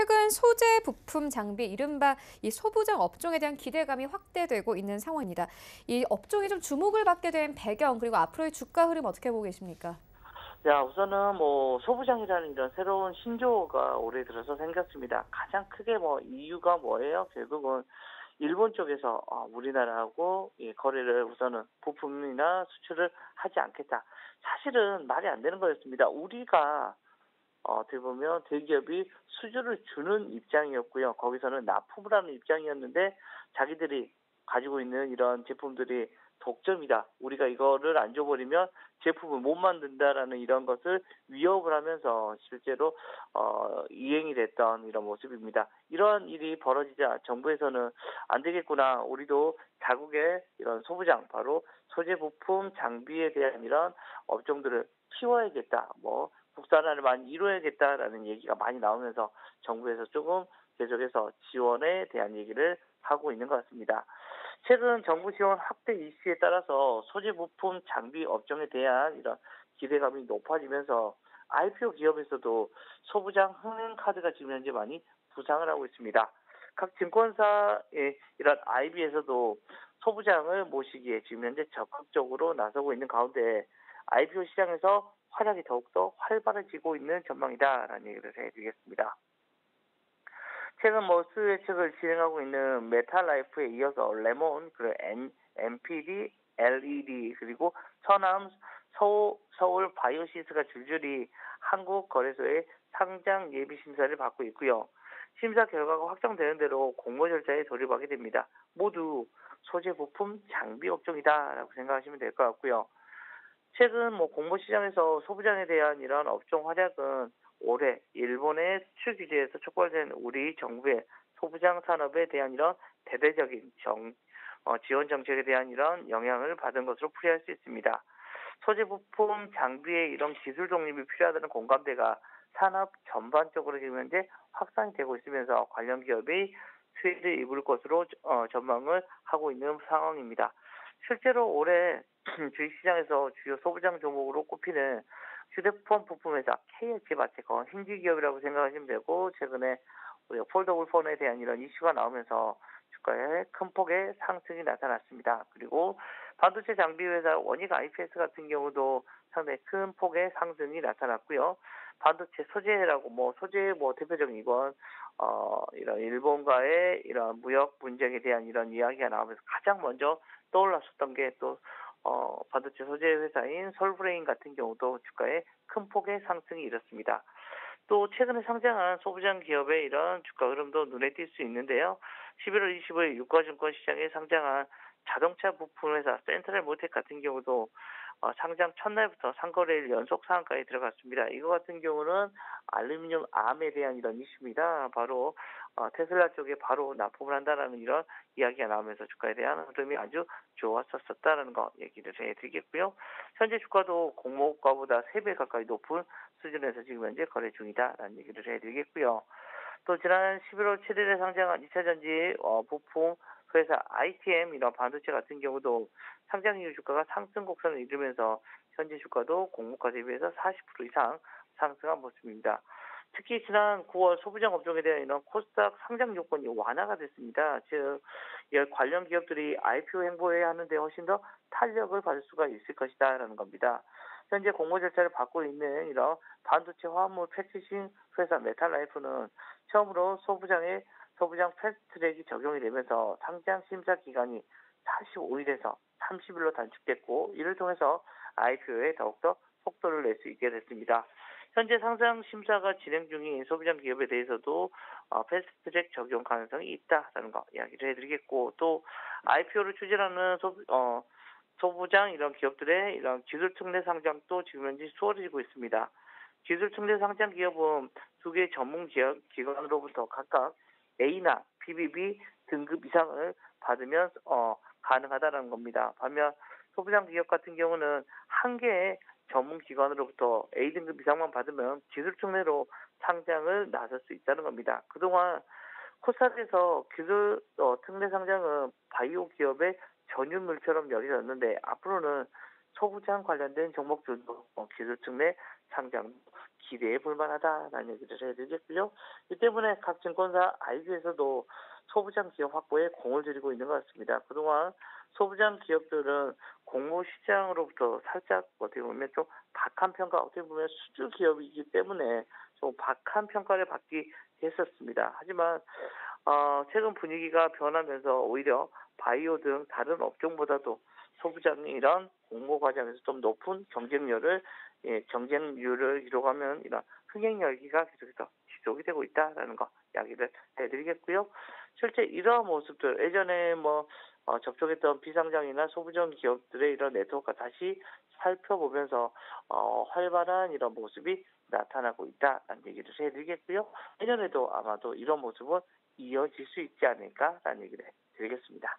최근 소재 부품 장비 이른바 이 소부장 업종에 대한 기대감이 확대되고 있는 상황입니다. 이 업종이 좀 주목을 받게 된 배경 그리고 앞으로의 주가 흐름 어떻게 보고 계십니까? 우선은 소부장이라는 이런 새로운 신조어가 올해 들어서 생겼습니다. 가장 크게 이유가 뭐예요? 결국은 일본 쪽에서 우리나라하고 거래를 우선은 부품이나 수출을 하지 않겠다. 사실은 말이 안 되는 거였습니다. 우리가 어떻게 보면 대기업이 수주를 주는 입장이었고요. 거기서는 납품을 하는 입장이었는데 자기들이 가지고 있는 이런 제품들이 독점이다. 우리가 이거를 안 줘버리면 제품을 못 만든다라는 이런 것을 위협을 하면서 실제로 이행이 됐던 이런 모습입니다. 이러한 일이 벌어지자 정부에서는 안 되겠구나. 우리도 자국의 이런 소부장, 바로 소재 부품 장비에 대한 이런 업종들을 키워야겠다. 국산화를 많이 이루어야겠다라는 얘기가 많이 나오면서 정부에서 조금 계속해서 지원에 대한 얘기를 하고 있는 것 같습니다. 최근 정부 지원 확대 이슈에 따라서 소재 부품 장비 업종에 대한 이런 기대감이 높아지면서 IPO 기업에서도 소부장 흥행 카드가 지금 현재 많이 부상을 하고 있습니다. 각 증권사의 이런 IB에서도 소부장을 모시기에 지금 현재 적극적으로 나서고 있는 가운데 IPO 시장에서 활약이 더욱더 활발해지고 있는 전망이다라는 얘기를 해드리겠습니다. 최근 수요 예측을 진행하고 있는 메탈라이프에 이어서 레몬, 그리고 MPD, LED, 그리고 서남, 서울 바이오시스가 줄줄이 한국 거래소의 상장 예비 심사를 받고 있고요. 심사 결과가 확정되는 대로 공모 절차에 돌입하게 됩니다. 모두 소재 부품 장비 업종이다라고 생각하시면 될 것 같고요. 최근 공모 시장에서 소부장에 대한 이런 업종 활약은 올해 일본의 수출 규제에서 촉발된 우리 정부의 소부장 산업에 대한 이런 대대적인 지원 정책에 대한 이런 영향을 받은 것으로 풀이할 수 있습니다. 소재 부품 장비의 이런 기술 독립이 필요하다는 공감대가 산업 전반적으로 지금 현재 확산이 되고 있으면서 관련 기업이 수혜를 입을 것으로 전망을 하고 있는 상황입니다. 실제로 올해 주식시장에서 주요 소부장 종목으로 꼽히는 휴대폰 부품 회사 KH마테건 힌지 기업이라고 생각하시면 되고, 최근에 우리가 폴더블 폰에 대한 이런 이슈가 나오면서 주가에 큰 폭의 상승이 나타났습니다. 그리고 반도체 장비 회사 원익 IPS 같은 경우도 상당히 큰 폭의 상승이 나타났고요. 반도체 소재라고 소재의 대표적인 이건 이런 일본과의 이런 무역 분쟁에 대한 이런 이야기가 나오면서 가장 먼저 떠올랐었던 게 또 반도체 소재 회사인 설브레인 같은 경우도 주가에 큰 폭의 상승이 일었습니다. 또 최근에 상장한 소부장 기업의 이런 주가 흐름도 눈에 띌 수 있는데요. 11월 25일 유가증권 시장에 상장한 자동차 부품 회사 센트럴 모텍 같은 경우도 상장 첫날부터 상거래일 연속 상한가에 들어갔습니다. 이거 같은 경우는 알루미늄 암에 대한 이런 이슈입니다. 바로 테슬라 쪽에 바로 납품을 한다라는 이런 이야기가 나오면서 주가에 대한 흐름이 아주 좋았었다라는 거 얘기를 해드리겠고요. 현재 주가도 공모가보다 3배 가까이 높은 수준에서 지금 현재 거래 중이다라는 얘기를 해드리겠고요. 또 지난 11월 7일에 상장한 2차전지 부품 회사 ITM 이런 반도체 같은 경우도 상장 이후 주가가 상승 곡선을 이루면서 현재 주가도 공모가 대비해서 40% 이상 상승한 모습입니다. 특히 지난 9월 소부장 업종에 대한 이런 코스닥 상장 요건이 완화가 됐습니다. 즉, 관련 기업들이 IPO 행보해야 하는데 훨씬 더 탄력을 받을 수가 있을 것이다라는 겁니다. 현재 공모 절차를 받고 있는 이런 반도체 화합물 패키징 회사 메탈라이프는 처음으로 소부장 패스트트랙이 적용이 되면서 상장 심사 기간이 45일에서 30일로 단축됐고, 이를 통해서 IPO에 더욱더 속도를 낼 수 있게 됐습니다. 현재 상장 심사가 진행 중인 소부장 기업에 대해서도 패스트트랙 적용 가능성이 있다라는 거 이야기를 해드리겠고, 또 IPO를 추진하는 소부장 이런 기업들의 이런 기술 특례 상장도 지금 현재 수월해지고 있습니다. 기술 특례 상장 기업은 두 개의 전문 기관으로부터 각각 A나 BBB 등급 이상을 받으면 가능하다는 겁니다. 반면 소부장 기업 같은 경우는 한 개의 전문 기관으로부터 A등급 이상만 받으면 기술 특례로 상장을 나설 수 있다는 겁니다. 그동안 코스닥에서 기술 특례 상장은 바이오 기업의 전유물처럼 여겨졌는데, 앞으로는 소부장 관련된 종목들도 기술 특례 상장 기대해 볼 만하다라는 얘기를 해드리겠고요. 이 때문에 각 증권사 IB에서도 소부장 기업 확보에 공을 들이고 있는 것 같습니다. 그동안 소부장 기업들은 공모 시장으로부터 살짝 어떻게 보면 좀 박한 평가, 어떻게 보면 수주 기업이기 때문에 좀 박한 평가를 받기 했었습니다. 하지만 최근 분위기가 변하면서 오히려 바이오 등 다른 업종보다도 소부장이 이런 공모 과정에서 좀 높은 경쟁률을 이뤄가면 이런 흥행 열기가 계속해서 지속이 되고 있다라는 거 이야기를 해드리겠고요. 실제 이러한 모습들 예전에 접촉했던 비상장이나 소부장 기업들의 이런 네트워크가 다시 살펴보면서 활발한 이런 모습이 나타나고 있다라는 얘기를 해드리겠고요. 내년에도 아마도 이런 모습은 이어질 수 있지 않을까라는 얘기를 드리겠습니다.